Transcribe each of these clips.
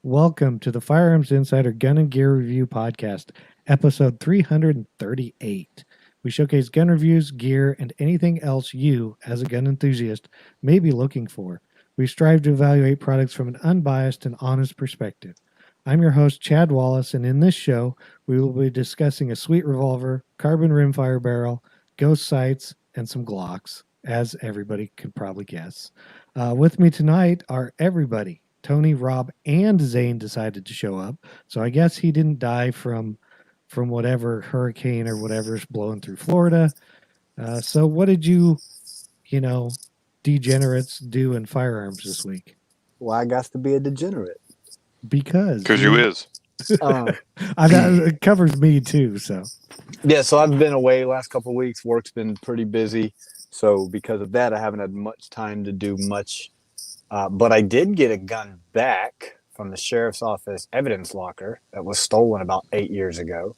Welcome to the Firearms Insider Gun and Gear Review Podcast, episode 338. We showcase gun reviews, gear, and anything else you, as a gun enthusiast, may be looking for. We strive to evaluate products from an unbiased and honest perspective. I'm your host, Chad Wallace, and in this show, we will be discussing a sweet revolver, carbon rimfire barrel, ghost sights, and some Glocks, as everybody could probably guess. With me tonight are everybody. Tony, Rob, and Zane decided to show up. So I guess he didn't die from whatever hurricane or whatever's blowing through Florida. So what did you degenerates do in firearms this week? Well, I got to be a degenerate. Because you is. It covers me too. So I've been away last couple of weeks. Work's been pretty busy. So because of that, I haven't had much time to do much. But I did get a gun back from the sheriff's office evidence locker that was stolen about 8 years ago.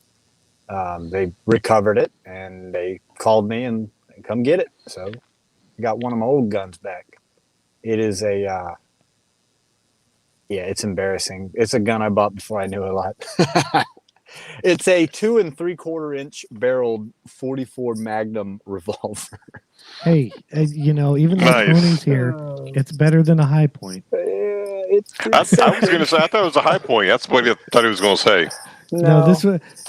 They recovered it and they called me and come get it. So I got one of my old guns back. It is it's embarrassing. It's a gun I bought before I knew a lot. It's a 2 3/4 inch barreled 44 Magnum revolver. Hey, even though Tony's here, it's better than a high point. I was going to say, I thought it was a high point. That's what I thought he was going to say. No,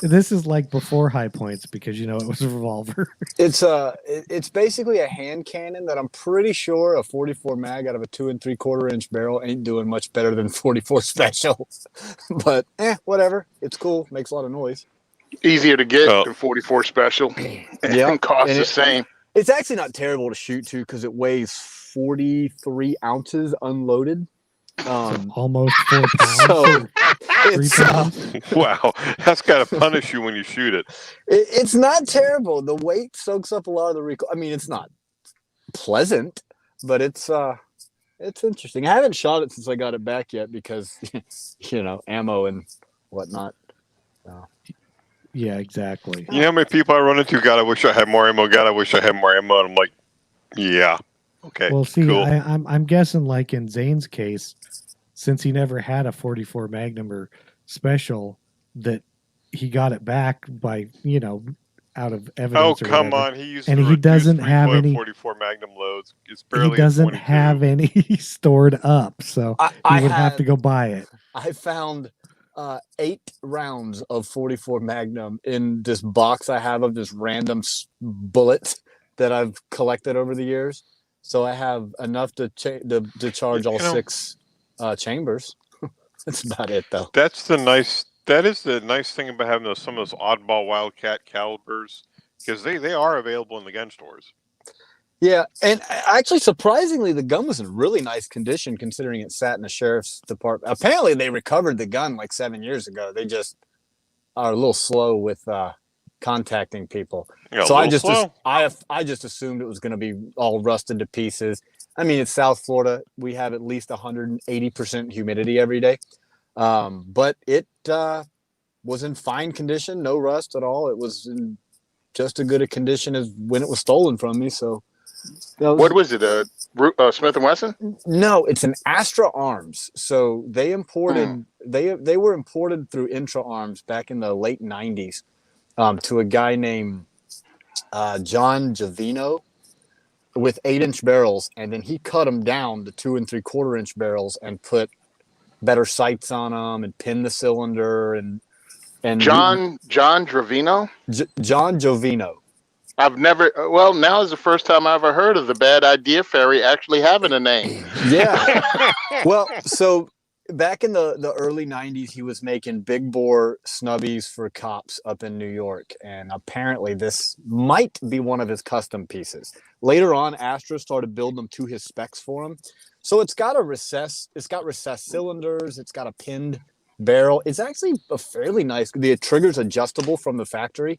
this is like before high points because it was a revolver. It's basically a hand cannon that I'm pretty sure a 44 mag out of a 2 3/4 inch barrel ain't doing much better than 44 special. But whatever. It's cool. Makes a lot of noise. Easier to get than 44 special. And costs the same. It's actually not terrible to shoot to because it weighs 43 ounces unloaded. Almost 4 pounds. So 3 pounds. Wow, that's got to punish you when you shoot it. It's not terrible. The weight soaks up a lot of the recoil. I mean, it's not pleasant, but it's interesting. I haven't shot it since I got it back yet because ammo and whatnot. Yeah, exactly. You know how many people I run into? God, I wish I had more ammo. God, I wish I had more ammo. And I'm like, yeah, okay. Well, see, cool. I'm guessing, like in Zane's case, since he never had a 44 Magnum or special, that he got it back by out of evidence. Oh, come on! He used and he doesn't have any 44 Magnum loads. It's barely. He doesn't have any stored up, so he would have to go buy it. I found 8 rounds of 44 Magnum in this box I have of just random bullets that I've collected over the years. So I have enough to charge all 6 chambers. That's about it, though. That is the nice thing about having some of those oddball Wildcat calibers, because they are available in the gun stores. Yeah, and actually, surprisingly, the gun was in really nice condition considering it sat in the sheriff's department. Apparently, they recovered the gun like 7 years ago. They just are a little slow with contacting people. Yeah, so I just assumed it was going to be all rusted to pieces. I mean, it's South Florida. We have at least 180% humidity every day. But it was in fine condition, no rust at all. It was in just as good a condition as when it was stolen from me. So, what was it? Smith & Wesson? No, it's an Astra Arms. So they imported. They were imported through Intra Arms back in the late 90s to a guy named John Jovino with 8-inch barrels, and then he cut them down to 2 3/4 inch barrels and put better sights on them and pinned the cylinder and John Jovino? John Jovino. Now is the first time I ever heard of the Bad Idea Fairy actually having a name. Yeah. Well, so back in the early 90s, he was making big bore snubbies for cops up in New York. And apparently this might be one of his custom pieces. Later on, Astra started building them to his specs for him. So it's got recessed cylinders. It's got a pinned barrel. It's actually a fairly nice. The trigger's adjustable from the factory.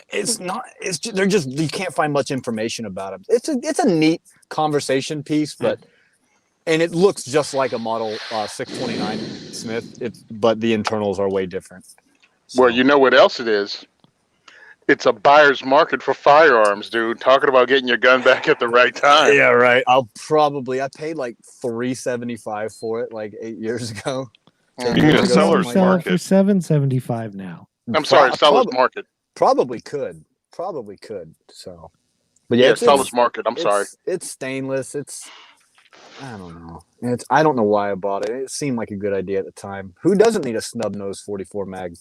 It's not. It's just, they're just. You can't find much information about them. It's a neat conversation piece, and it looks just like a model 629 Smith. But the internals are way different. So. Well, you know what else it is? it's a buyer's market for firearms, dude. Talking about getting your gun back at the right time. Yeah, right. I paid like $375 for it like 8 years ago. Mm. 10 You can years get ago, seller's something Sell like it for market. $775 now. that. I'm sorry, seller's market. Probably could. So, but yeah, Yeah, seller's market. I'm sorry. It's stainless. I don't know. I don't know why I bought it. It seemed like a good idea at the time. Who doesn't need a snub nose 44 mag?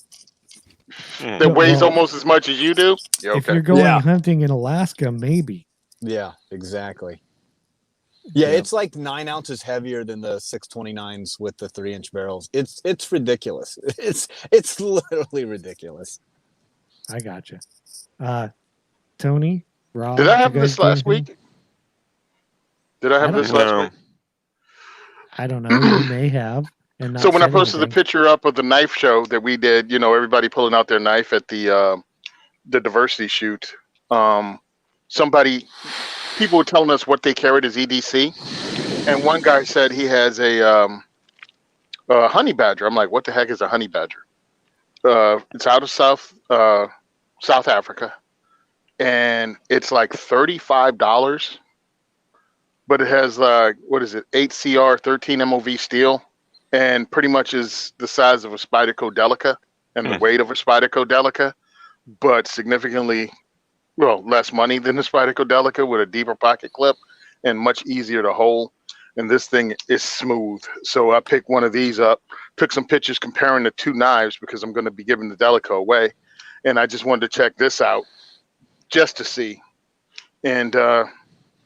That weighs Well, almost as much as you do? Yeah, if okay. you're going Yeah. hunting in Alaska, maybe. Yeah, exactly. Yeah, Yeah. it's like 9 ounces heavier than the 629s with the 3-inch barrels. It's ridiculous. It's literally ridiculous. I gotcha. Tony, Rob, Did I you have guys this do last anything? week? Did I have this last No. week? I don't know. You may have. And not So when I said posted the anything. picture up of the knife show that we did, everybody pulling out their knife at the diversity shoot, people were telling us what they carried as EDC, and one guy said he has a honey badger. I'm like, what the heck is a honey badger? It's out of South Africa, and it's like $35, but it has what is it, 8CR 13 MOV steel, and pretty much is the size of a Spyderco Delica and the weight of a Spyderco Delica, but significantly less money than the Spyderco Delica with a deeper pocket clip and much easier to hold. And this thing is smooth. So I picked one of these up, took some pictures comparing the two knives because I'm going to be giving the Delica away. And I just wanted to check this out just to see. And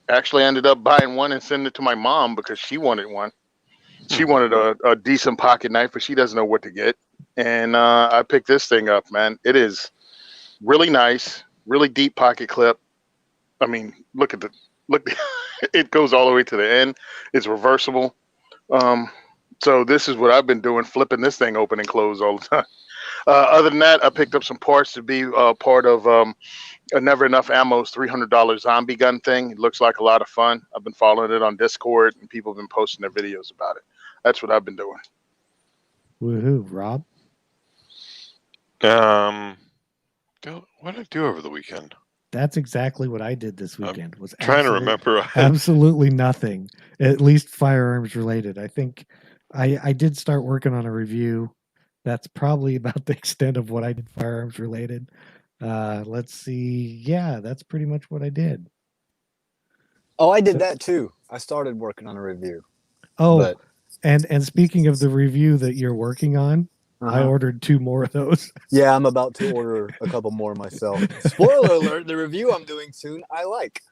actually ended up buying one and sending it to my mom because she wanted one. She wanted a decent pocket knife, but she doesn't know what to get. And I picked this thing up, man. It is really nice, really deep pocket clip. I mean, look. It goes all the way to the end. It's reversible. So this is what I've been doing, flipping this thing open and close all the time. Other than that, I picked up some parts to be part of a Never Enough Ammo's $300 zombie gun thing. It looks like a lot of fun. I've been following it on Discord, and people have been posting their videos about it. That's what I've been doing. Woohoo, Rob. What did I do over the weekend? That's exactly what I did this weekend. Was Trying to remember. absolutely nothing, at least firearms related. I think I did start working on a review. That's probably about the extent of what I did firearms related. Let's see. Yeah, that's pretty much what I did. Oh, I did that too. I started working on a review. Oh, But and speaking of the review that you're working on, I ordered 2 more of those. yeah, I'm about to order a couple more myself. Spoiler alert: the review I'm doing soon, I like.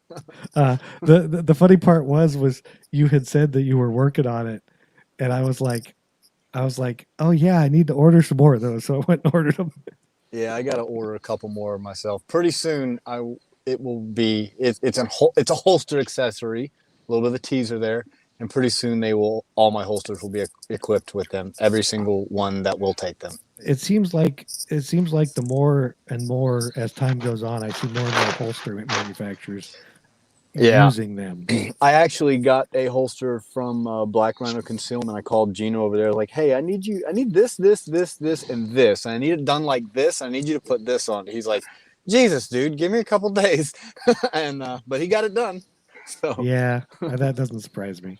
The funny part was you had said that you were working on it, and I was like, oh yeah, I need to order some more of those. So I went and ordered them. Yeah, I got to order a couple more myself. Pretty soon, it's a holster accessory, a little bit of a teaser there, and pretty soon all my holsters will be equipped with them. Every single one that will take them. It seems like the more and more as time goes on, I see more and more holster manufacturers using them. I actually got a holster from Black Rhino Concealment. I called Gino over there, like, hey, I need this, and this. And I need it done like this. I need you to put this on. He's like, Jesus, dude, give me a couple days. But he got it done. So Yeah, that doesn't surprise me.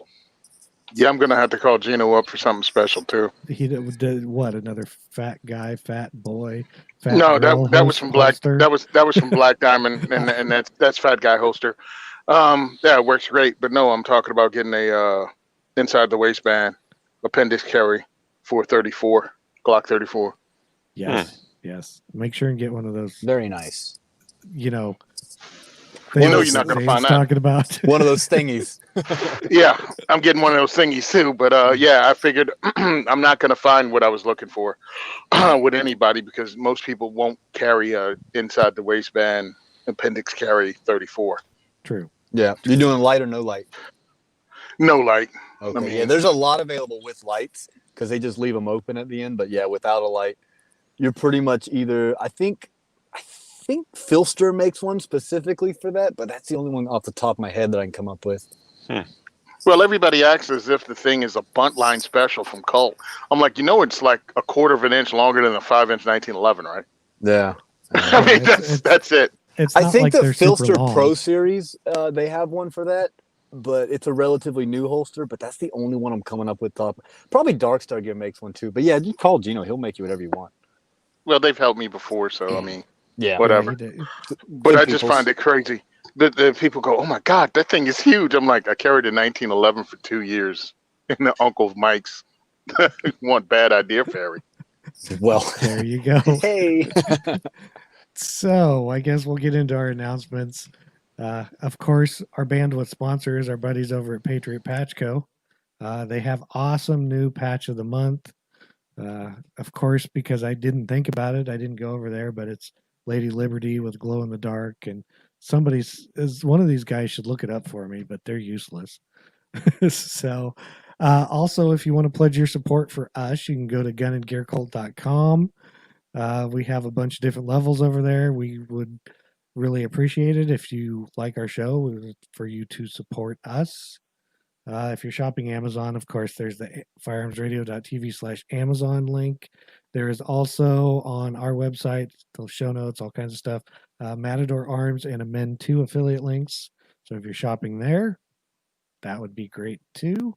Yeah, I'm gonna have to call Gino up for something special too. He did what? Another fat guy, fat boy, fat No, girl that was from Black. holster? That was from Black Diamond, and that's Fat Guy holster. Yeah, it works great. But no, I'm talking about getting a inside the waistband appendix carry for 34 Glock 34. Yes. Make sure and get one of those. very nice. You know you're not gonna find that. Talking about One of those thingies. Yeah, I'm getting one of those thingies too. But yeah, I figured I'm not gonna find what I was looking for with anybody because most people won't carry a inside the waistband appendix carry 34. True. Yeah, you're doing light or no light? No light. Okay. I mean, yeah, there's a lot available with lights because they just leave them open at the end. But yeah, without a light, you're pretty much either. I think Filster makes one specifically for that, but that's the only one off the top of my head that I can come up with. Well, everybody acts as if the thing is a bunt line special from Colt. I'm like, it's like a quarter of an inch longer than a 5-inch 1911, right? Yeah, I mean, that's it. It's I not think like the they're super Filster long. Pro Series, they have one for that, but it's a relatively new holster. But that's the only one I'm coming up with. Probably Dark Star Gear makes one too. But yeah, you call Gino; he'll make you whatever you want. Well, they've helped me before, so I mean, Yeah, whatever. Yeah, But good I just find it crazy. The people go, "Oh my God, that thing is huge." I'm like, I carried a 1911 for 2 years in the Uncle Mike's one bad idea fairy. Well, there you go. hey, So I guess we'll get into our announcements. Of course, our bandwidth sponsor is our buddies over at Patriot Patch Co. They have awesome new patch of the month. Of course, because I didn't think about it, I didn't go over there, but it's Lady Liberty with glow in the dark, and one of these guys should look it up for me, but they're useless. So, also, if you want to pledge your support for us, you can go to gunandgearcult.com. We have a bunch of different levels over there. We would really appreciate it if you like our show for you to support us. If you're shopping Amazon, of course, there's the firearmsradio.tv/Amazon link. There is also on our website, the show notes, all kinds of stuff, Matador Arms and Amend 2 affiliate links. So if you're shopping there, that would be great too.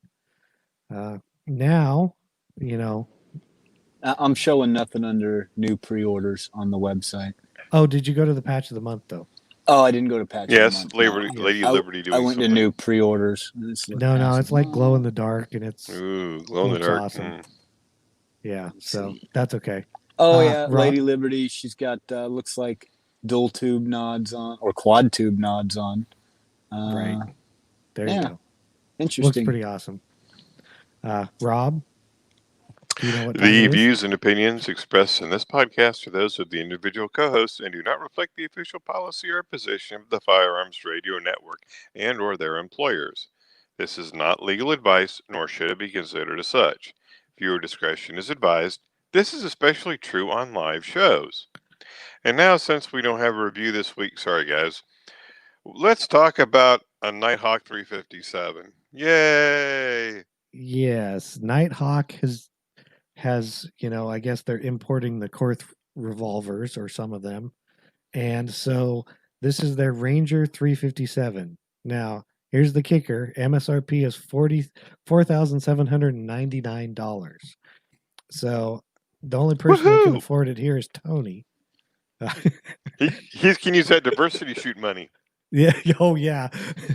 Now, I'm showing nothing under new pre-orders on the website. oh, did you go to the patch of the month though? Oh, I didn't go to patch. Yes, of the Lady month. Liberty doing I went something. to new pre-orders. No, it's like glow in the dark, and it's glow in the looks dark. awesome. Yeah, so that's okay. Oh yeah, Rob? Lady Liberty. She's got looks like dual tube nods on or quad tube nods on. Right there, you go. Interesting. Looks pretty awesome. Rob, do you know what time The it is? views and opinions expressed in this podcast are those of the individual co-hosts and do not reflect the official policy or position of the Firearms Radio Network and or their employers. This is not legal advice, nor should it be considered as such. Viewer discretion is advised. This is especially true on live shows. And now, since we don't have a review this week, sorry guys, let's talk about a Nighthawk 357. Yay! Yes, Nighthawk has I guess they're importing the Korth revolvers or some of them, and so this is their Ranger 357. Now, here's the kicker: MSRP is $44,799. So the only person that can Woohoo! afford it here is Tony. He can use that diversity shoot money. Yeah. Oh, yeah.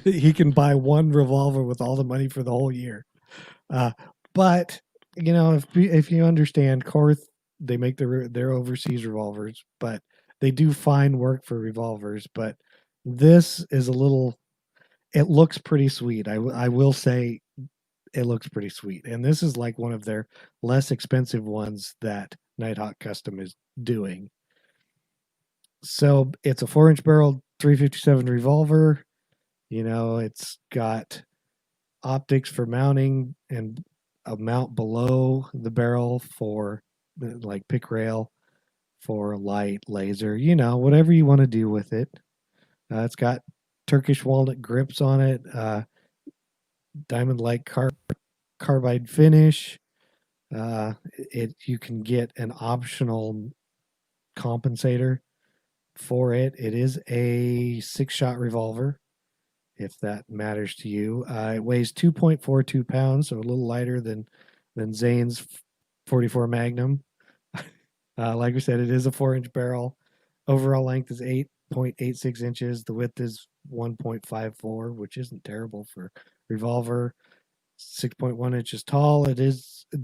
He can buy one revolver with all the money for the whole year. But if you understand, Korth, they make their overseas revolvers, but they do fine work for revolvers. But this is it looks pretty sweet. I will say it looks pretty sweet, and this is like one of their less expensive ones that Nighthawk Custom is doing. So it's a 4-inch barrel 357 revolver. It's got optics for mounting and a mount below the barrel for like pick rail for light, laser, whatever you want to do with it. It's got Turkish walnut grips on it, diamond like carbide finish. You can get an optional compensator for it. It is a 6-shot revolver, if that matters to you. It weighs 2.42 pounds, so a little lighter than Zane's 44 Magnum. Like we said, it is a 4-inch barrel. Overall length is 8.86 inches. The width is 1.54, which isn't terrible for revolver. 6.1 inches tall. It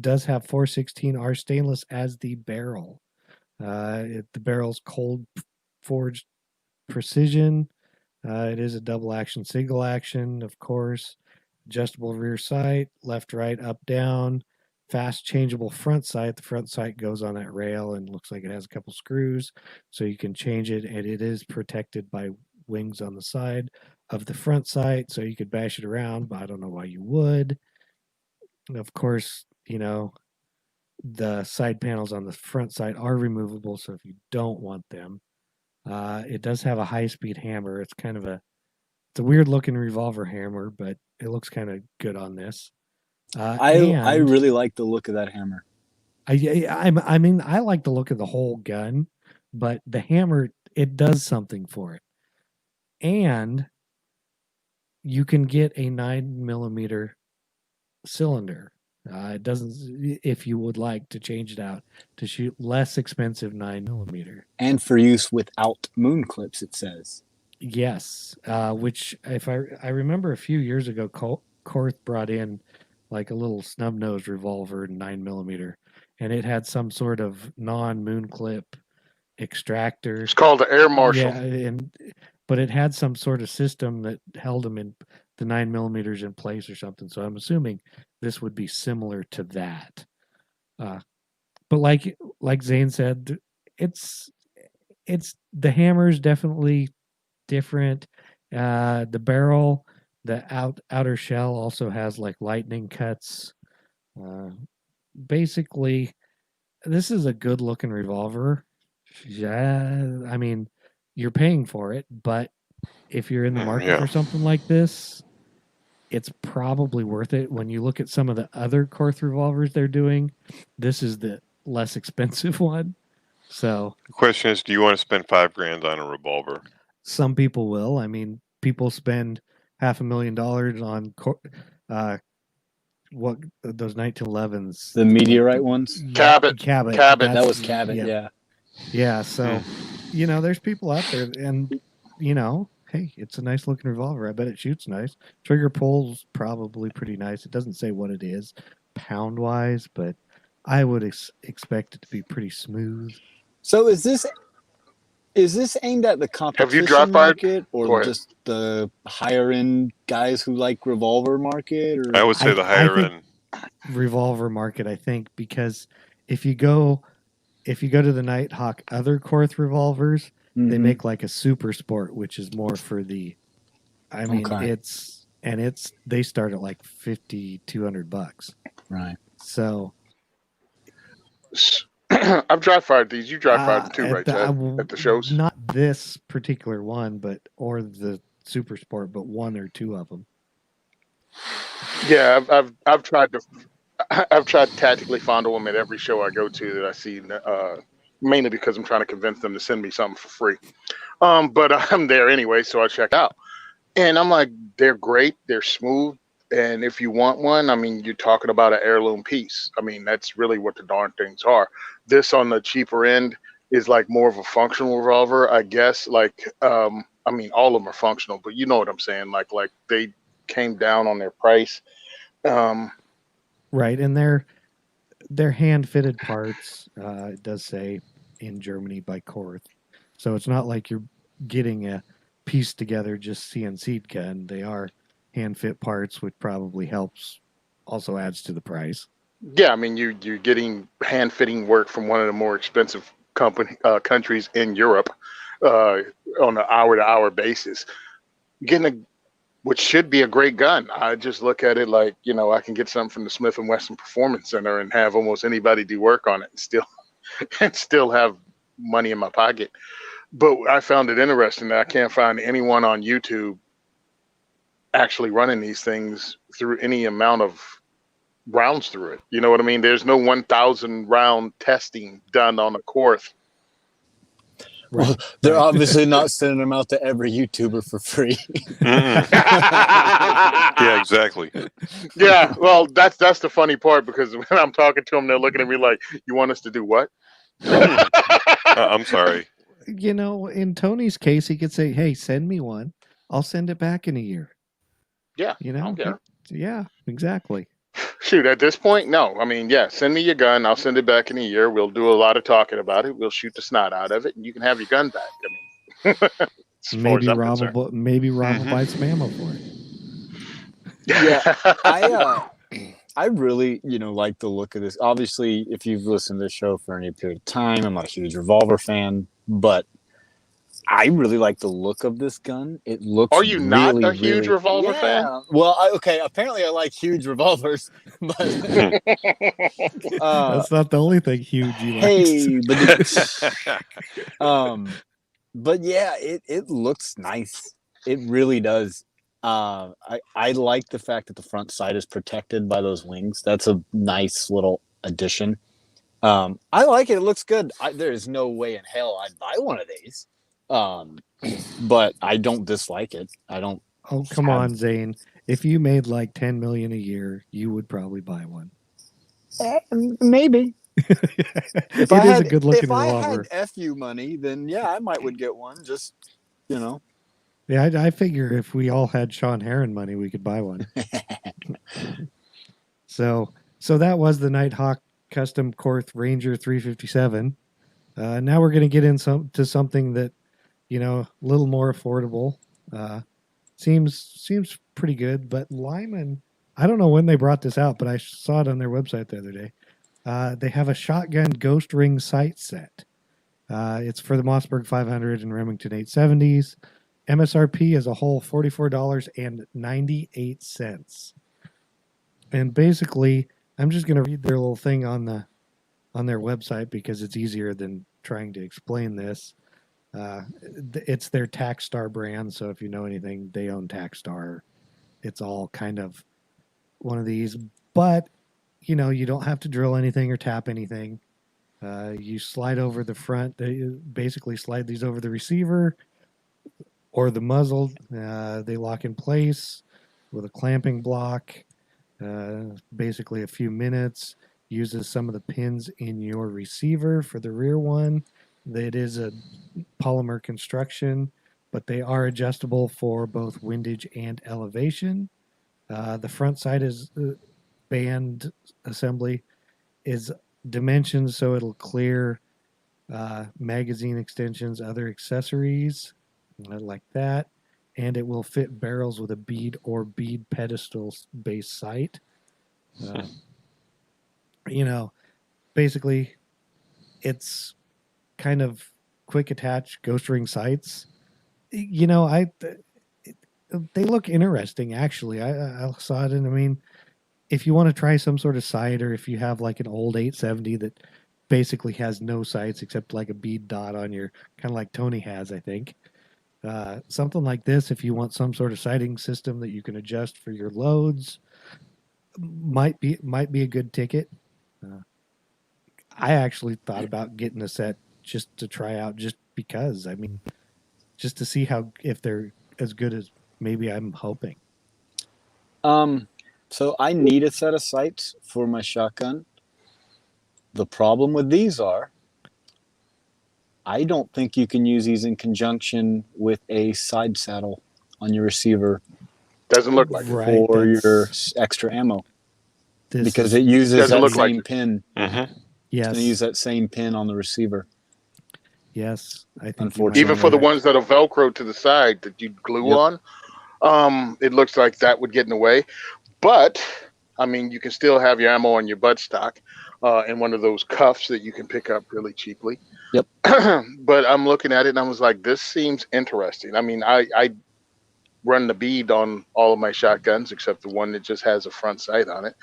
does have 416R stainless as the barrel. The barrel's cold forged precision. It is a double action, single action, of course. Adjustable rear sight, left, right, up, down. Fast changeable front sight. The front sight goes on that rail and looks like it has a couple screws, so you can change it. And it is protected by wings on the side of the front sight, so you could bash it around, but I don't know why you would. Of course, the side panels on the front sight are removable, so if you don't want them, it does have a high-speed hammer. It's a weird looking revolver hammer, but it looks kind of good on this. I really like the look of that hammer. I mean, I like the look of the whole gun, but the hammer, it does something for it. And you can get a 9mm cylinder. It doesn't, if you would like to change it out to shoot less expensive 9mm. And for use without moon clips, it says. Yes, which if I remember a few years ago, Korth brought in like a little snub nose revolver 9mm, and it had some sort of non-moon clip extractor. It's called the Air Marshal. Yeah, but it had some sort of system that held them in the 9mm in place or something. So I'm assuming this would be similar to that. But like Zane said, it's the hammer's definitely different. The barrel, the outer shell also has like lightning cuts. Basically, this is a good looking revolver. Yeah, I mean, you're paying for it, but if you're in the market for something like this, it's probably worth it. When you look at some of the other Korth revolvers they're doing, this is the less expensive one. So the question is, do you want to spend $5,000 on a revolver? Some people will. I mean, people spend $500,000 on what those 1911s, the meteorite ones. Cabot. That was Cabot. Yeah. So, there's people out there, and hey, it's a nice looking revolver. I bet it shoots nice. Trigger pull's probably pretty nice. It doesn't say what it is pound wise, but I would expect it to be pretty smooth. So is this aimed at the competition Have you drop market or just the higher end guys who like revolver market? Or? I would say the higher end revolver market, I think, because if you go to the Nighthawk other Korth revolvers, they make like a super sport, which is more for the, I mean, they start at like $5,200. Right. So I've dry fired these. You dry fired them too, right, Chad? At the shows? Not this particular one, or the Super Sport, but one or two of them. Yeah, I've tried to tactically fondle them at every show I go to that I see. Mainly because I'm trying to convince them to send me something for free. But I'm there anyway, so I check out, and I'm like, they're great. They're smooth. And if you want one, I mean, you're talking about an heirloom piece. I mean, that's really what the darn things are. This on the cheaper end is like more of a functional revolver, I guess. Like, I mean, all of them are functional, but you know what I'm saying? Like they came down on their price. Right, and they're hand fitted parts. It does say in Germany by Korth, so it's not like you're getting a piece together just CNC'd gun. They are hand fit parts, which probably also adds to the price. Yeah, I mean, you're getting hand fitting work from one of the more expensive countries in Europe on an hour to hour basis. Getting which should be a great gun. I just look at it like, I can get something from the Smith & Wesson Performance Center and have almost anybody do work on it and still have money in my pocket. But I found it interesting that I can't find anyone on YouTube actually running these things through any amount of rounds through it. You know what I mean? There's no 1,000 round testing done on a Korth. Right. Well, they're obviously not sending them out to every YouTuber for free. Yeah, exactly. Yeah, well, that's the funny part, because when I'm talking to them, they're looking at me like, "You want us to do what?" I'm sorry. In Tony's case, he could say, "Hey, send me one. I'll send it back in a year." Yeah, I don't care. Yeah, exactly. Shoot, at this point, no. I mean, yeah, send me your gun. I'll send it back in a year. We'll do a lot of talking about it. We'll shoot the snot out of it, and you can have your gun back. I mean, maybe Rob will buy some ammo for it. Yeah, I really, like the look of this. Obviously, if you've listened to the show for any period of time, I'm not a huge revolver fan, but I really like the look of this gun. It looks. Are you really, not a huge revolver fan? Well, apparently I like huge revolvers, but that's not the only thing huge you like. Hey, but yeah, it looks nice. It really does. I like the fact that the front side is protected by those wings. That's a nice little addition. I like it. It looks good. There is no way in hell I'd buy one of these. But I don't dislike it. I don't. Oh, come on, Zane. If you made like 10 million a year, you would probably buy one. Maybe. It is a good looking if I revolver. had FU money, then yeah, I would get one. Just, you know. Yeah, I figure if we all had Sean Heron money, we could buy one. So that was the Nighthawk Custom Korth Ranger 357. Now we're going to get into something that, a little more affordable. Seems pretty good, but Lyman, I don't know when they brought this out, but I saw it on their website the other day. They have a shotgun ghost ring sight set. It's for the Mossberg 500 and Remington 870s. MSRP as a whole $44.98. And basically, I'm just going to read their little thing on their website because it's easier than trying to explain this. It's their Tacstar brand, so if you know anything, they own Tacstar. It's all kind of one of these, but you don't have to drill anything or tap anything. You slide over the front. They basically slide these over the receiver or the muzzle. They lock in place with a clamping block. Basically a few minutes. Uses some of the pins in your receiver for the rear one. It is a polymer construction, but they are adjustable for both windage and elevation. The front side is band assembly is dimensions, so it'll clear magazine extensions, other accessories like that, and it will fit barrels with a bead or bead pedestal base sight. Basically, it's kind of quick attach ghost ring sights. They look interesting, actually. I saw it, and I mean, if you want to try some sort of sight, or if you have like an old 870 that basically has no sights except like a bead dot on your, kind of like Tony has, I think. Something like this, if you want some sort of sighting system that you can adjust for your loads, might be a good ticket. I actually thought about getting a set just to try out, just because. I mean, just to see if they're as good as maybe I'm hoping. So I need a set of sights for my shotgun. The problem with these are, I don't think you can use these in conjunction with a side saddle on your receiver. Doesn't look like right, for your extra ammo, because it uses doesn't that look same like pin. Mm-hmm. It's going to use that same pin on the receiver. Yes, I think Unfortunately. Even for the ones that are Velcro to the side that you glue on, it looks like that would get in the way. But I mean, you can still have your ammo on your buttstock in one of those cuffs that you can pick up really cheaply. Yep. But I'm looking at it and I was like, this seems interesting. I mean, I run the bead on all of my shotguns except the one that just has a front sight on it.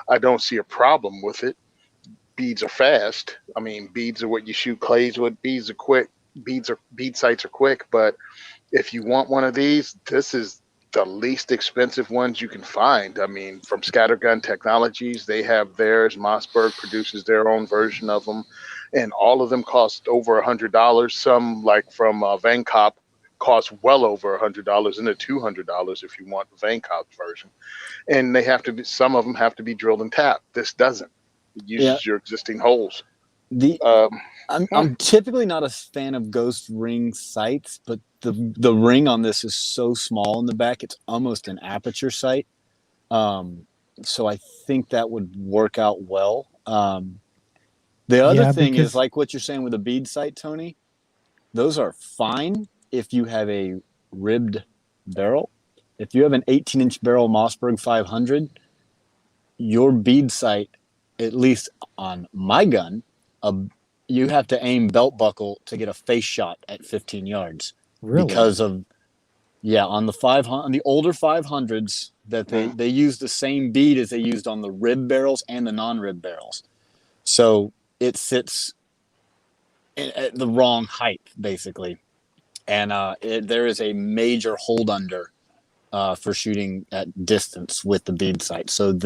I don't see a problem with it. Beads are fast. I mean, beads are what you shoot clays with. Beads are quick. Bead sights are quick. But if you want one of these, this is the least expensive ones you can find. I mean, from Scattergun Technologies, they have theirs. Mossberg produces their own version of them, and all of them cost over $100. Some, like from Van Cop, cost well over $100, and they're $200 if you want the Van Cop version. And some of them have to be drilled and tapped. This doesn't. It uses your existing holes. I'm typically not a fan of ghost ring sights, but the ring on this is so small in the back, it's almost an aperture sight. So I think that would work out well. The other thing is, like what you're saying with a bead sight, Tony, those are fine if you have a ribbed barrel. If you have an 18-inch barrel Mossberg 500, your bead sight, at least on my gun, you have to aim belt buckle to get a face shot at 15 yards. Really? Because of, on the older 500s, that they use the same bead as they used on the rib barrels and the non-rib barrels. So it sits at the wrong height, basically. And there is a major hold under for shooting at distance with the bead sight. So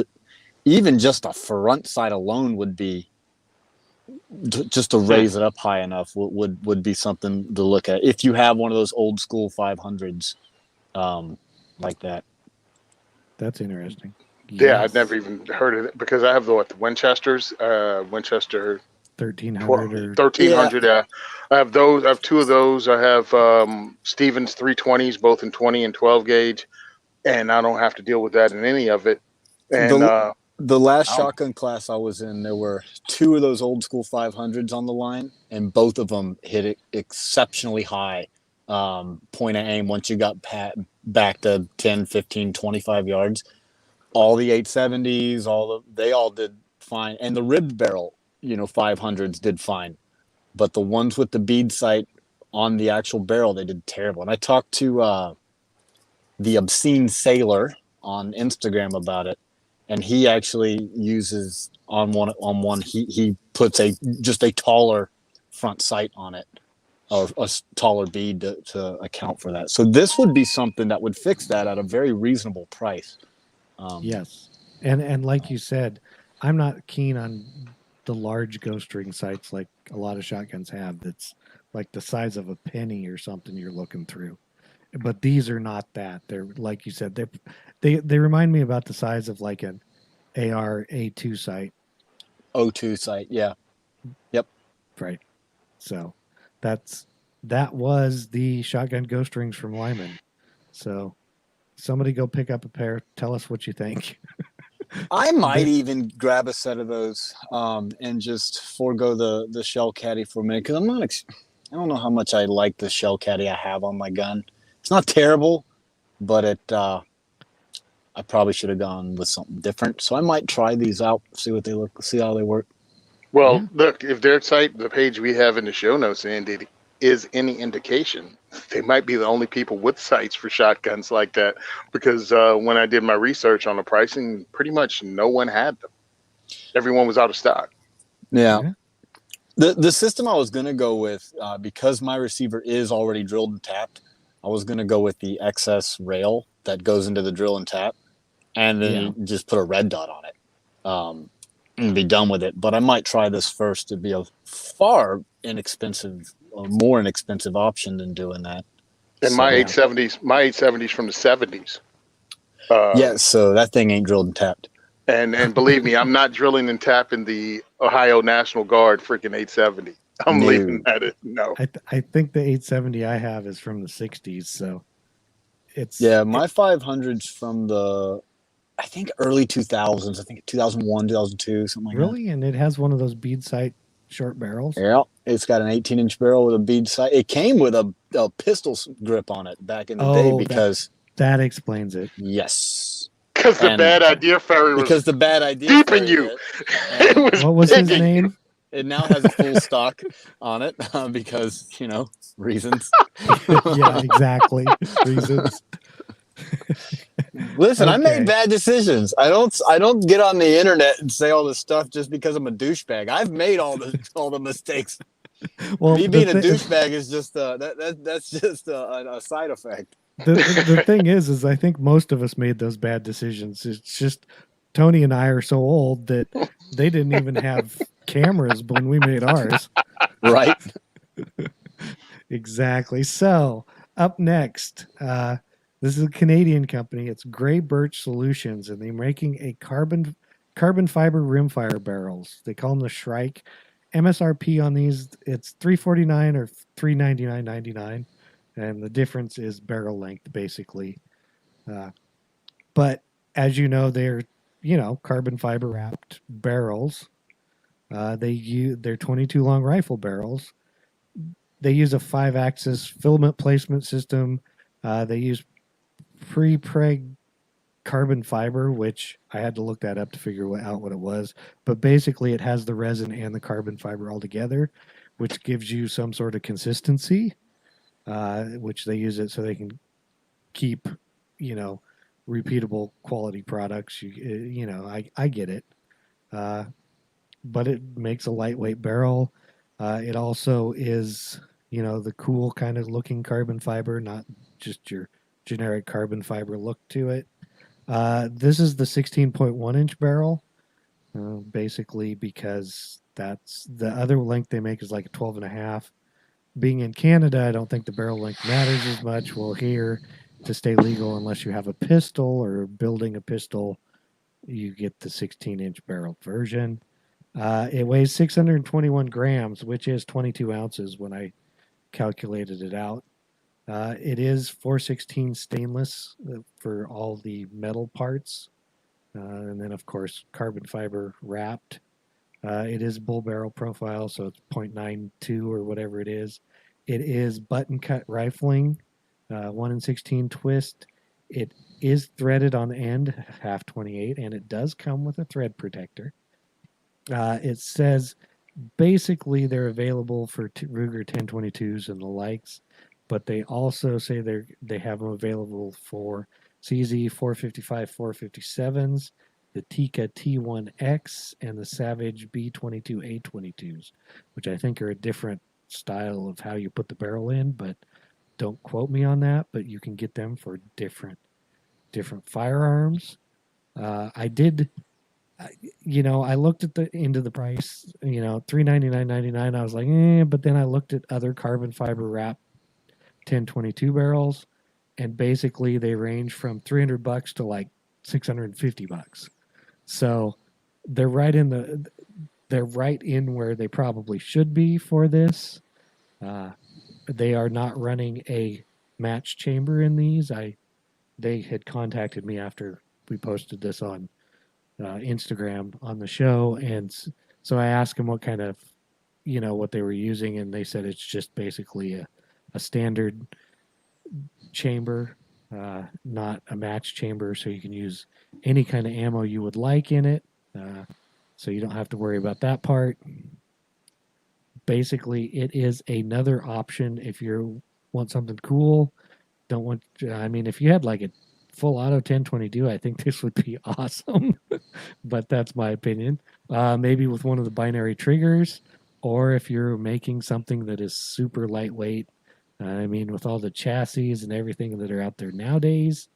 even just a front sight alone would be just to raise it up high enough would be something to look at if you have one of those old school 500s like that. That's interesting. Yeah, Yes. I'd never even heard of it because I have the Winchesters, Winchester 1300 or 1300. I have those. I have two of those. I have Stevens 320s, both in 20 and 12 gauge, and I don't have to deal with that in any of it. And the last shotgun class I was in, there were two of those old school 500s on the line, and both of them hit it exceptionally high point of aim once you got back to 10, 15, 25 yards. All the 870s, they all did fine. And the ribbed barrel, 500s did fine. But the ones with the bead sight on the actual barrel, they did terrible. And I talked to the Obscene Sailor on Instagram about it. And he actually uses on one he puts just a taller front sight on it, or a taller bead to account for that. So this would be something that would fix that at a very reasonable price. Yes, and like you said, I'm not keen on the large ghost ring sights like a lot of shotguns have. That's like the size of a penny or something you're looking through. But these are not that. They're like you said. They remind me about the size of like an AR A2 sight. O2 sight, yeah. Yep. Right. So that was the shotgun ghost rings from Lyman. So somebody go pick up a pair. Tell us what you think. I might even grab a set of those and just forego the shell caddy for a minute because I don't know how much I like the shell caddy I have on my gun. It's not terrible, but I probably should have gone with something different. So I might try these out, see how they work. Well, look, if their site, the page we have in the show notes, Andy, is any indication, they might be the only people with sites for shotguns like that. Because when I did my research on the pricing, pretty much no one had them. Everyone was out of stock. Yeah. The system I was going to go with, because my receiver is already drilled and tapped, I was going to go with the XS rail that goes into the drill and tap, and then you just put a red dot on it and be done with it. But I might try this first to be a far more inexpensive option than doing that. And my 870s from the 70s. So that thing ain't drilled and tapped. And believe me, I'm not drilling and tapping the Ohio National Guard freaking 870. I'm leaving that in. No. I think the 870 I have is from the 60s, so it's my 500's from the I think early 2000s. I think 2001, 2002, something like that. Really? And it has one of those bead sight short barrels? Yeah, it's got an 18-inch barrel with a bead sight. It came with a pistol grip on it back in the day because that explains it. Yes. Because the bad idea fairy was deeping you. What was his name? It now has a full stock on it because, reasons. Yeah, exactly. Reasons. Listen, I made bad decisions. I don't get on the internet and say all this stuff just because I'm a douchebag. I've made all the mistakes. Well, me being a douchebag is just that's just a side effect. The thing is I think most of us made those bad decisions. It's just Tony and I are so old that they didn't even have cameras when we made ours. Right. Exactly. So up next, this is a Canadian company. It's Grey Birch Solutions, and they're making a carbon fiber rimfire barrels. They call them the Shrike. MSRP on these, it's $349 or $399.99, and the difference is barrel length, basically. But as you know, they're carbon fiber wrapped barrels. They're 22 long rifle barrels. They use a 5-axis filament placement system. They use pre-preg carbon fiber, which I had to look that up to figure out what it was. But basically, it has the resin and the carbon fiber all together, which gives you some sort of consistency, which they use it so they can keep, repeatable quality products. I get it. But it makes a lightweight barrel. It also is, the cool kind of looking carbon fiber, not just your generic carbon fiber look to it. This is the 16.1 inch barrel, basically because That's the other length they make is like a 12.5. Being in Canada, I don't think the barrel length matters as much. Well, here, to stay legal, unless you have a pistol or building a pistol, you get the 16-inch barrel version. It weighs 621 grams, which is 22 ounces when I calculated it out. It is 416 stainless for all the metal parts. And then, of course, carbon fiber wrapped. It is bull barrel profile, so it's 0.92 or whatever it is. It is button cut rifling, 1 in 16 twist. It is threaded on the end, half 28, and it does come with a thread protector. It says basically they're available for Ruger 1022s and the likes, but they also say they have them available for CZ 455 457s, the Tika T1X, and the Savage B22 A22s, which I think are a different style of how you put the barrel in, but don't quote me on that. But you can get them for different firearms. I did, I looked at into the price, $399.99. I was like, but then I looked at other carbon fiber wrap 1022 barrels, and basically they range from $300 to like $650. So they're right in where they probably should be for this. They are not running a match chamber in these. They had contacted me after we posted this on Instagram on the show, and so I asked them what kind of, what they were using, and they said it's just basically a standard chamber, not a match chamber, so you can use any kind of ammo you would like in it, so you don't have to worry about that part. Basically, it is another option if you want something cool. If you had like a full auto 1022, I think this would be awesome, but that's my opinion. Maybe with one of the binary triggers, or if you're making something that is super lightweight. With all the chassis and everything that are out there nowadays,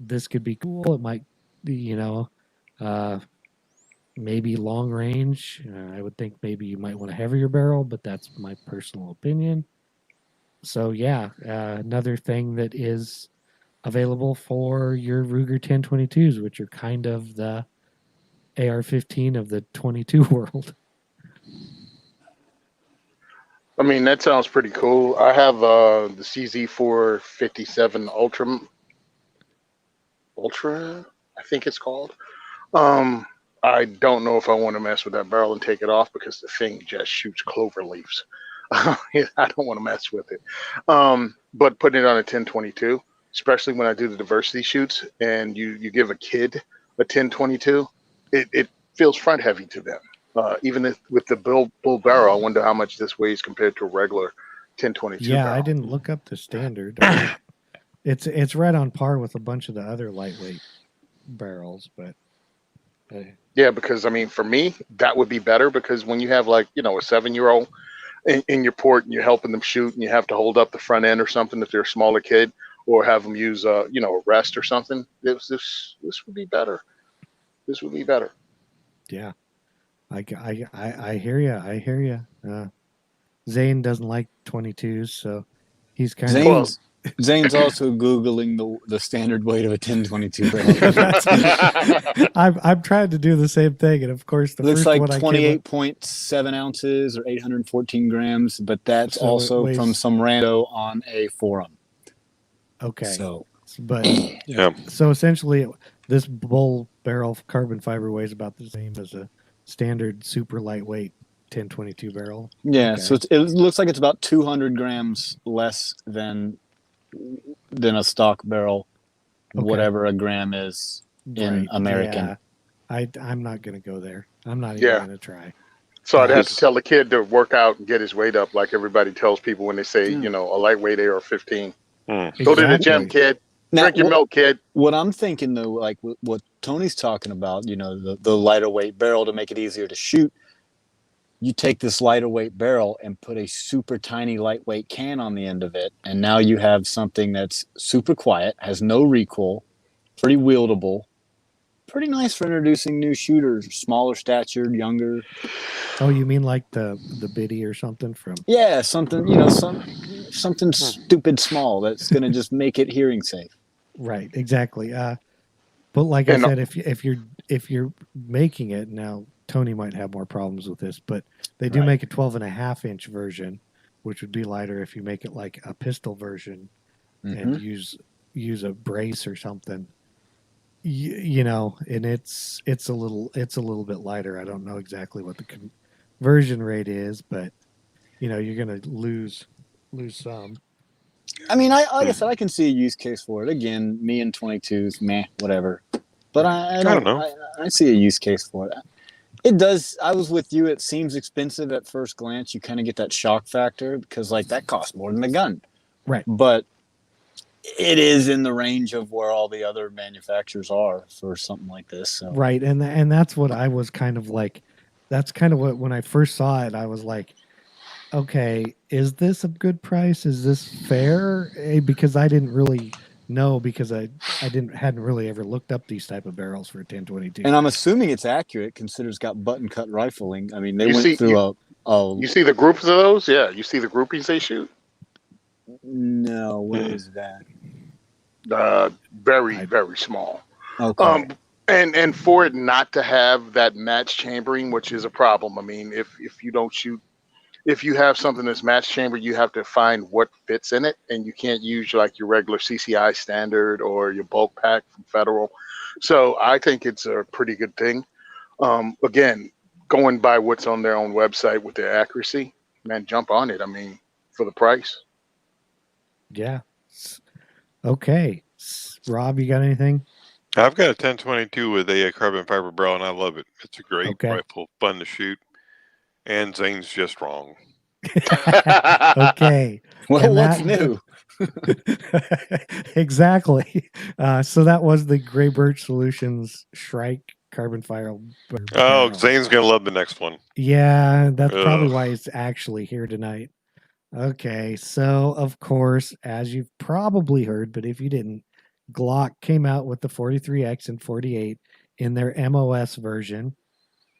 this could be cool. It might be, maybe long range. I would think maybe you might want a heavier barrel, but that's my personal opinion. So yeah, another thing that is available for your Ruger 1022s, which are kind of the AR-15 of the 22 world. That sounds pretty cool. I have the CZ457 Ultra, I think it's called. I don't know if I want to mess with that barrel and take it off because the thing just shoots clover leaves. I don't want to mess with it. But putting it on a 1022, especially when I do the diversity shoots and you give a kid a 1022, it feels front heavy to them. Even with the bull barrel, I wonder how much this weighs compared to a regular 1022 Yeah, barrel. I didn't look up the standard. It's right on par with a bunch of the other lightweight barrels, but yeah, because for me that would be better, because when you have like a 7-year-old in your port and you're helping them shoot and you have to hold up the front end or something if they're a smaller kid, or have them use a rest or something, this would be better. This would be better. Yeah, I hear you. I hear you. Zane doesn't like 22s, so he's kind of. Zane's also Googling the standard weight of a 1022 barrel. I'm trying to do the same thing, and of course, the looks first like one 28.7 ounces or 814 grams, but that's so also from some rando on a forum. Okay. But yeah. So essentially, this bull barrel carbon fiber weighs about the same as a standard super lightweight 1022 barrel. Yeah, okay. So it looks like it's about 200 grams less than a stock barrel, whatever a gram is in American. Yeah. I'm not going to go there. I'm not even going to try. So I'd have to tell the kid to work out and get his weight up, like everybody tells people when they say, a lightweight AR-15. Go to the gym, kid. Drink your milk, kid. What I'm thinking, though, like what Tony's talking about, the lighter weight barrel to make it easier to shoot. You take this lighter weight barrel and put a super tiny lightweight can on the end of it, and now you have something that's super quiet, has no recoil, pretty wieldable, pretty nice for introducing new shooters, smaller statured, younger. Oh, you mean like the biddy or something from? Yeah, something something stupid small that's gonna just make it hearing safe. Right, exactly. But like I And said, if you're making it now, Tony might have more problems with this, but they do Right. make a 12.5-inch version, which would be lighter if you make it like a pistol version and use a brace or something. You know, and it's a little bit lighter. I don't know exactly what the conversion rate is, but you know, you're gonna lose some. I mean, like I said, I can see a use case for it. Again, me and 22s, meh, whatever. But I don't don't. know. I see a use case for it. It does. I was with you. It seems expensive at first glance. You kind of get that shock factor because, like, that costs more than the gun. Right. But it is in the range of where all the other manufacturers are for something like this. So. Right, and that's what I was kind of like. That's kind of what when I first saw it, I was like, okay, is this a good price? Is this fair? Because I didn't really know because I hadn't really ever looked up these type of barrels for a 1022. And I'm assuming it's accurate, considering it's got button cut rifling. I mean, they You went see- through you see the groups of those? Yeah, you see the groupings they shoot? No, what is that? Very, very small. Okay. And for it not to have that match chambering, which is a problem. I mean, if you don't shoot, if you have something that's match chambered, you have to find what fits in it, and you can't use like your regular CCI standard or your bulk pack from Federal. So I think it's a pretty good thing. Again, going by what's on their own website with their accuracy, man, jump on it. I mean, for the price. Yeah. Okay. Rob, you got anything? I've got a 1022 with a carbon fiber barrel, and I love it. It's a great rifle, fun to shoot. And Zane's just wrong. Okay. Well, what's new? Exactly. So that was the Gray Birch Solutions Shrike carbon fiber. Oh, Zane's going to love the next one. Yeah, that's probably why it's actually here tonight. Okay, so of course, as you've probably heard, but if you didn't, Glock came out with the 43X and 48 in their MOS version.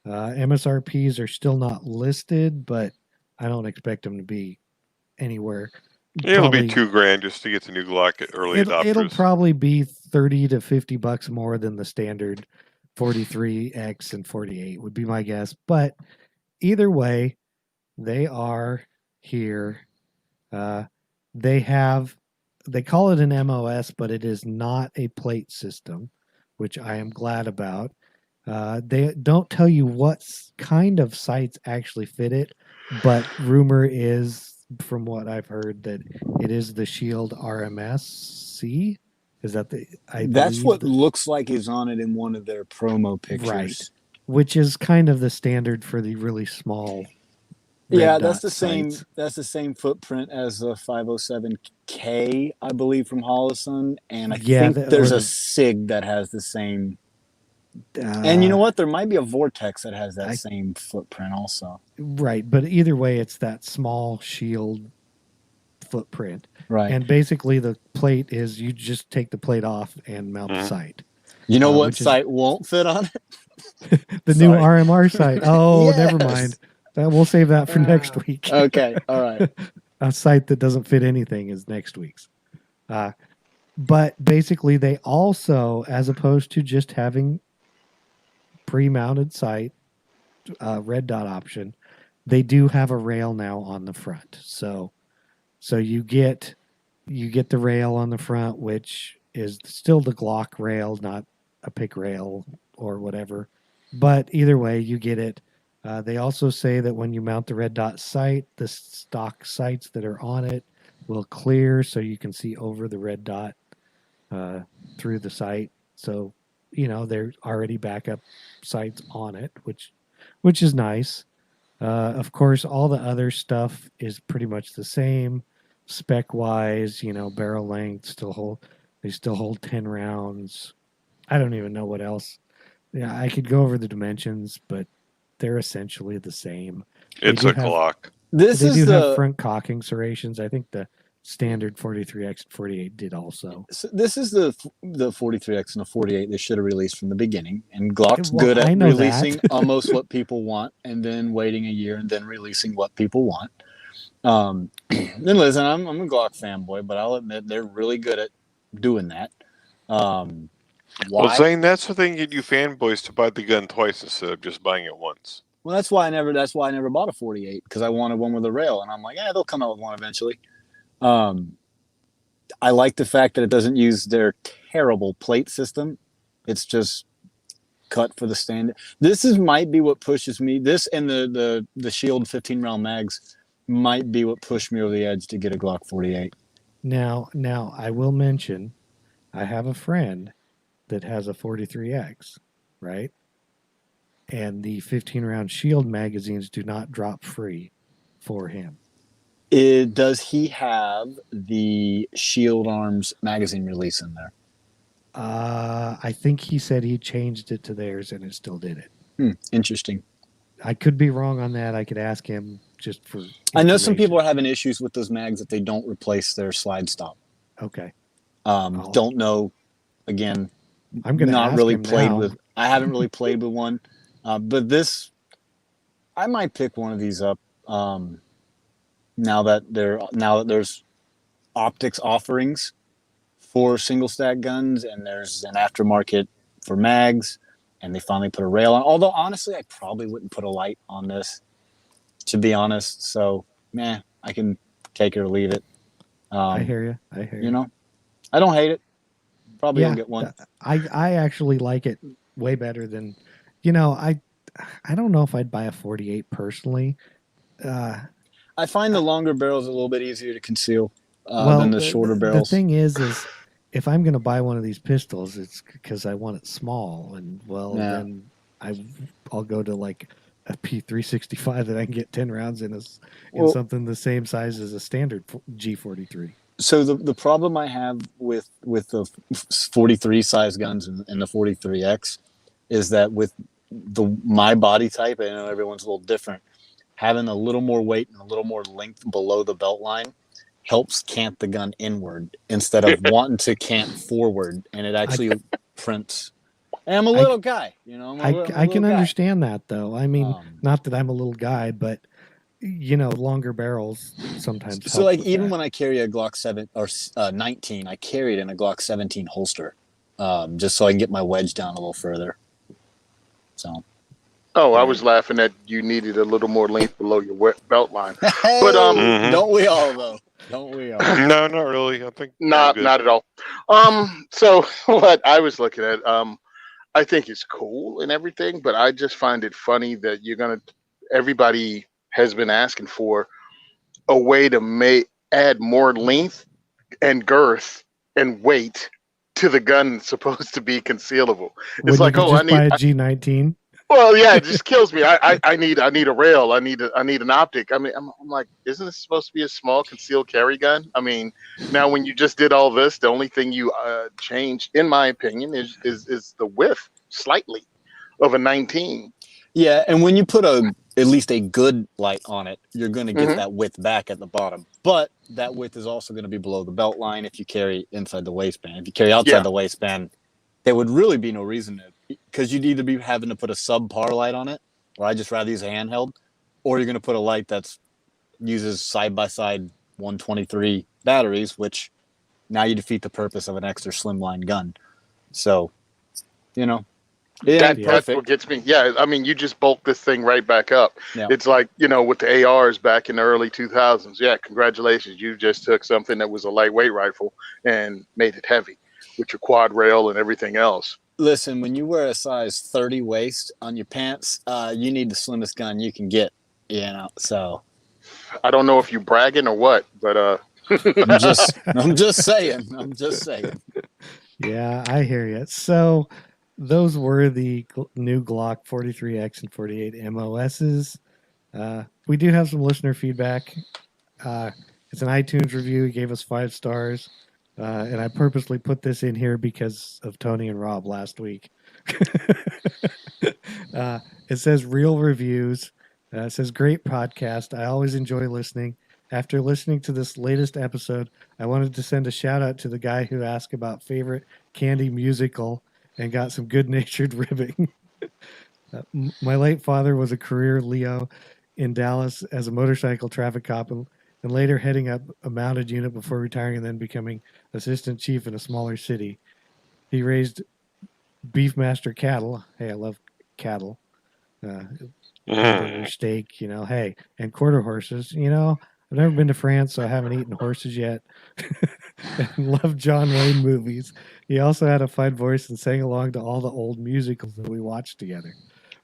MSRPs are still not listed, but I don't expect them to be anywhere. It'll be $2,000 just to get the new Glock at early adopters. It'll probably be $30 to $50 more than the standard 43X and 48 would be my guess. But either way, they are here. They call it an MOS, but it is not a plate system, which I am glad about. They don't tell you what kind of sights actually fit it, but rumor is, from what I've heard, that it is the Shield RMS-C. Is that that's what looks like is on it in one of their promo pictures. Right. Which is kind of the standard for the really small. Yeah, that's the same. That's the same footprint as the 507K, I believe, from Holosun, and I think there's a SIG that has the same. And you know what? There might be a Vortex that has that same footprint also. Right, but either way, it's that small Shield footprint. Right. And basically, the plate is you just take the plate off and mount the sight. You know what sight won't fit on it? The new RMR sight. Oh, never mind. We'll save that for next week. Okay, all right. A sight that doesn't fit anything is next week's. But basically, they also, as opposed to just having pre-mounted sight, red dot option, they do have a rail now on the front. So you get the rail on the front, which is still the Glock rail, not a pick rail or whatever. But either way, you get it. They also say that when you mount the red dot sight, the stock sights that are on it will clear so you can see over the red dot through the sight. So, you know, there's already backup sights on it, which is nice. Of course, all the other stuff is pretty much the same spec wise. You know, barrel length still hold 10 rounds. I don't even know what else. Yeah, I could go over the dimensions, but they're essentially the same. It's a Glock. They do have front cocking serrations. I think the standard 43X and 48 did also. So this is the 43X and the 48 they should have released from the beginning. And Glock's Well, good I at know releasing that. almost what people want, and then waiting a year and then releasing what people want. Then listen, I'm a Glock fanboy, but I'll admit they're really good at doing that. Why? Well, Zane, that's the thing. Get you fanboys to buy the gun twice instead of just buying it once. Well, that's why I never bought a 48, because I wanted one with a rail, and I'm like, yeah, they'll come out with one eventually. I like the fact that it doesn't use their terrible plate system. It's just cut for the standard. Might be what pushes me. This and the Shield 15 round mags might be what pushed me over the edge to get a Glock 48. Now I will mention, I have a friend that has a 43X, right? And the 15 round Shield magazines do not drop free for him. Does he have the Shield Arms magazine release in there? I think he said he changed it to theirs and it still did it. Interesting. I could be wrong on that. I could ask him just for I know some people are having issues with those mags that they don't replace their slide stop. Okay. Don't know. Again, I'm gonna not ask really him played now. with. I haven't really played with one, but this, I might pick one of these up. Now that there's optics offerings for single stack guns, and there's an aftermarket for mags, and they finally put a rail on. Although honestly, I probably wouldn't put a light on this, to be honest. So, I can take it or leave it. I hear you. You know, I don't hate it. Probably will get one. I actually like it way better than, I don't know if I'd buy a 48 personally. I find the longer barrels a little bit easier to conceal than the shorter barrels. The thing is if I'm going to buy one of these pistols, it's because I want it small, and then I'll go to like a P365 that I can get 10 rounds in something the same size as a standard G43. So the problem I have with the 43 size guns and the 43X is that with my body type, I know everyone's a little different, having a little more weight and a little more length below the belt line helps cant the gun inward instead of wanting to cant forward, and it actually prints. And I'm a little guy, I can understand that, though. I mean, not that I'm a little guy, but longer barrels sometimes. So, like, even when I carry a Glock 7 or 19, I carry it in a Glock 17 holster, just so I can get my wedge down a little further. So. Oh, I was laughing that you needed a little more length below your belt line. Hey, but don't we all though? Don't we all? No, not really. I think not at all. So what I was looking at, I think it's cool and everything, but I just find it funny that everybody has been asking for a way to add more length and girth and weight to the gun that's supposed to be concealable. It's like, I need buy a G19. Well, yeah, it just kills me. I need a rail. I need an optic. I mean, I'm like, isn't this supposed to be a small concealed carry gun? I mean, now when you just did all this, the only thing you changed, in my opinion, is the width slightly of a 19. Yeah, and when you put at least a good light on it, you're going to get that width back at the bottom. But that width is also going to be below the belt line if you carry inside the waistband. If you carry outside the waistband, there would really be no reason to, because you'd either be having to put a subpar light on it, or I just rather use a handheld, or you're going to put a light that uses side-by-side 123 batteries, which now you defeat the purpose of an extra slimline gun. So, that's what gets me. Yeah, I mean, you just bulk this thing right back up. Yeah. It's like, with the ARs back in the early 2000s. Yeah, congratulations. You just took something that was a lightweight rifle and made it heavy with your quad rail and everything else. Listen, when you wear a size 30 waist on your pants, you need the slimmest gun you can get, so. I don't know if you're bragging or what, but I'm just saying. Yeah, I hear you. So those were the new Glock 43X and 48 MOSs. We do have some listener feedback. It's an iTunes review. He gave us 5 stars. And I purposely put this in here because of Tony and Rob last week. It says real reviews. It says great podcast. I always enjoy listening. After listening to this latest episode, I wanted to send a shout out to the guy who asked about favorite candy musical and got some good-natured ribbing. My late father was a career Leo in Dallas as a motorcycle traffic cop and later heading up a mounted unit before retiring and then becoming assistant chief in a smaller city. He raised Beefmaster cattle. Hey, I love cattle. Hamburger steak, hey, and quarter horses. I've never been to France, so I haven't eaten horses yet. And loved John Wayne movies. He also had a fine voice and sang along to all the old musicals that we watched together,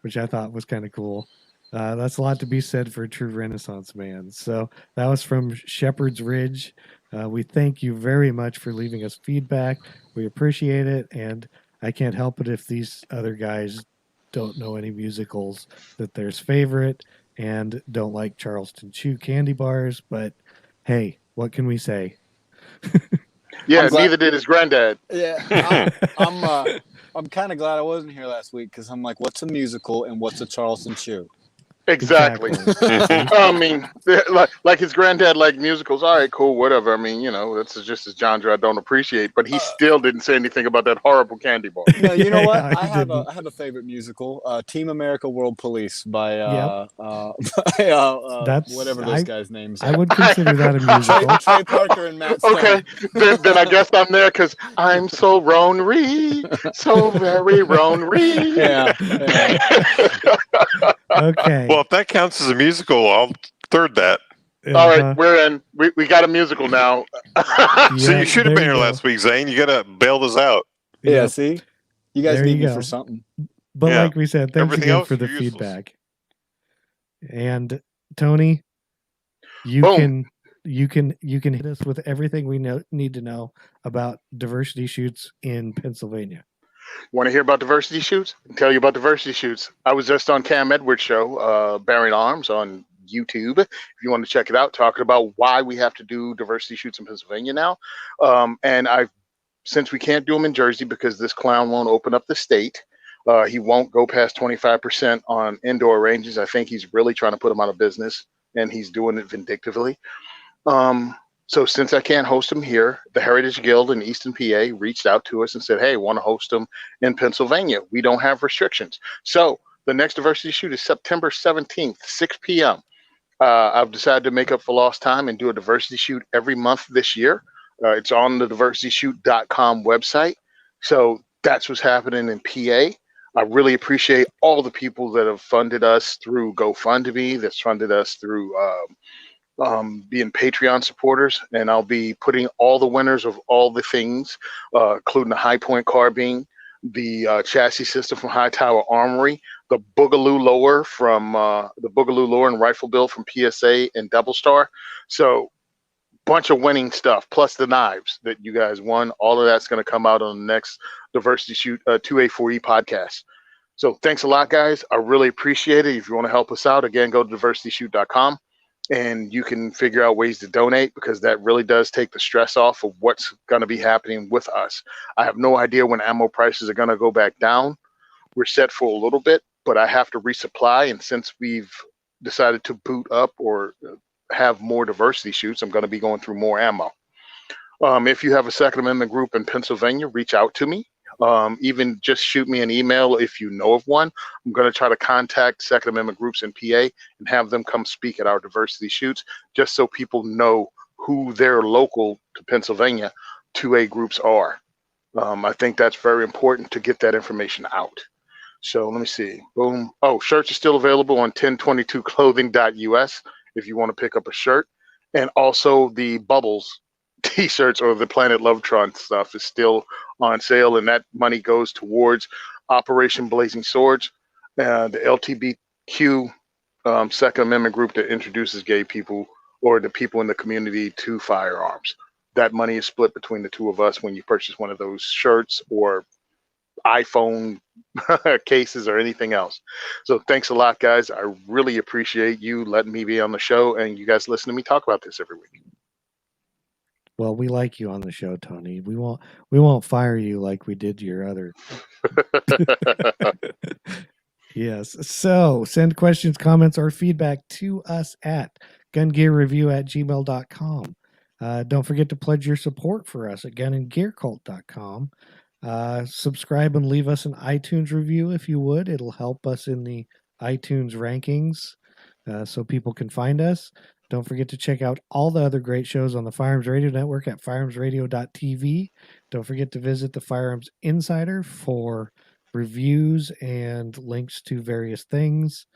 which I thought was kind of cool. That's a lot to be said for a true Renaissance man. So that was from Shepherd's Ridge. We thank you very much for leaving us feedback. We appreciate it, and I can't help it if these other guys don't know any musicals that there's favorite and don't like Charleston Chew candy bars, but hey, what can we say? Yeah, neither did his granddad. Yeah, I'm kind of glad I wasn't here last week because I'm like, what's a musical and what's a Charleston Chew? Exactly. I mean, like his granddad liked musicals. All right, cool, whatever. I mean, that's just a genre I don't appreciate. But he still didn't say anything about that horrible candy bar. No, you know what? I have a favorite musical, Team America: World Police by That's whatever those guys' names. I would consider that a musical. Trey Parker and Matt Stone. Okay, then I guess I'm there because I'm so Ronery, so very Ronery. Yeah. Okay. Well, if that counts as a musical, I'll third that. All right, we're in. We got a musical now. So you should have been here last week, Zane. You got to bail this out. Yeah, see? You guys There need you me go. for something. But like we said, thanks Everything again else, for the you're useless. feedback. And Tony, you Boom. can hit us with everything we need to know about diversity shoots in Pennsylvania. Want to hear about diversity shoots? I can tell you about diversity shoots. I was just on Cam Edwards' show, Bearing Arms, on YouTube. If you want to check it out, talking about why we have to do diversity shoots in Pennsylvania now. And since we can't do them in Jersey because this clown won't open up the state, he won't go past 25% on indoor ranges. I think he's really trying to put them out of business, and he's doing it vindictively. So since I can't host them here, the Heritage Guild in Easton, PA reached out to us and said, hey, want to host them in Pennsylvania. We don't have restrictions. So the next diversity shoot is September 17th, 6 p.m. I've decided to make up for lost time and do a diversity shoot every month this year. It's on the diversityshoot.com website. So that's what's happening in PA. I really appreciate all the people that have funded us through GoFundMe, that's funded us through being Patreon supporters. And I'll be putting all the winners of all the things, including the High Point carbine, the chassis system from High Tower Armory, the Boogaloo lower from the Boogaloo lower and rifle build from PSA and Double Star. So bunch of winning stuff, plus the knives that you guys won. All of that's going to come out on the next Diversity Shoot 2A4E podcast. So thanks a lot, guys. I really appreciate it. If you want to help us out, again, go to diversityshoot.com and you can figure out ways to donate, because that really does take the stress off of what's going to be happening with us. I have no idea when ammo prices are going to go back down. We're set for a little bit, but I have to resupply. And since we've decided to boot up or have more diversity shoots, I'm going to be going through more ammo. If you have a Second Amendment group in Pennsylvania, reach out to me. Even just shoot me an email if you know of one. I'm going to try to contact Second Amendment groups in PA and have them come speak at our diversity shoots, just so people know who their local to Pennsylvania 2A groups are. I think that's very important to get that information out. So let me see. Boom. Oh, shirts are still available on 1022clothing.us if you want to pick up a shirt. And also the Bubbles t-shirts or the Planet Lovetron stuff is still on sale, and that money goes towards Operation Blazing Swords, the LGBTQ Second Amendment group that introduces gay people or the people in the community to firearms. That money is split between the two of us when you purchase one of those shirts or iPhone cases or anything else. So thanks a lot, guys. I really appreciate you letting me be on the show and you guys listen to me talk about this every week. Well, we like you on the show, Tony. We won't fire you like we did your other. Yes. So send questions, comments, or feedback to us at gungearreview@gmail.com. Don't forget to pledge your support for us at gunandgearcult.com. Subscribe and leave us an iTunes review if you would. It'll help us in the iTunes rankings so people can find us. Don't forget to check out all the other great shows on the Firearms Radio Network at firearmsradio.tv. Don't forget to visit the Firearms Insider for reviews and links to various things.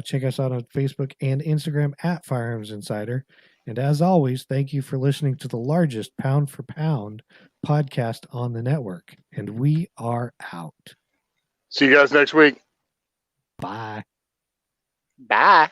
Check us out on Facebook and Instagram at Firearms Insider. And as always, thank you for listening to the largest pound for pound podcast on the network. And we are out. See you guys next week. Bye. Bye.